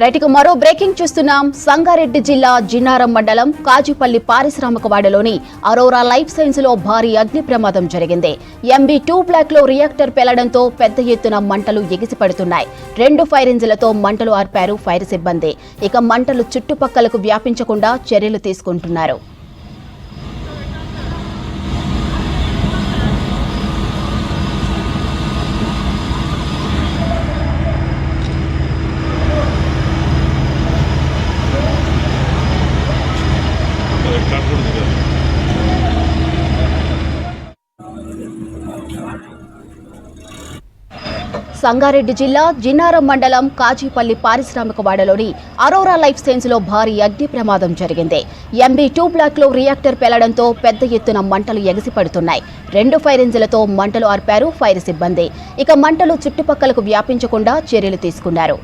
రైట్కు మరో బ్రేకింగ్ చూస్తున్నాం. సంగారెడ్డి జిల్లా జిన్నారం మండలం కాజీపల్లి పారిశ్రామికవాడలోని అరోరా లైఫ్ సైన్స్ లో భారీ అగ్ని ప్రమాదం జరిగింది. MB2 బ్లాక్ లో రియాక్టర్ పేలడంతో పెద్ద ఎత్తున మంటలు ఎగిసిపడుతున్నాయి. 2 ఫైర్ ఇంజిన్లతో మంటలు ఆర్పారు ఫైర్ సిబ్బంది. ఇక మంటలు చుట్టుపక్కలకు వ్యాపించకుండా చర్యలు తీసుకుంటున్నారు. సంగారెడ్డి జిల్లా జిన్నారం మండలం కాజీపల్లి పారిశ్రామికవాడలోని అరోరా లైఫ్ సైన్స్ లో భారీ అగ్ని ప్రమాదం జరిగింది. MB2 బ్లాక్ లో రియాక్టర్ పేలడంతో పెద్ద ఎత్తున మంటలు ఎగిసిపడుతున్నాయి. 2 ఫైర్ ఇంజిన్లతో మంటలు ఆర్పారు ఫైర్ సిబ్బంది. ఇక మంటలు చుట్టుపక్కలకు వ్యాపించకుండా చర్యలు తీసుకున్నారు.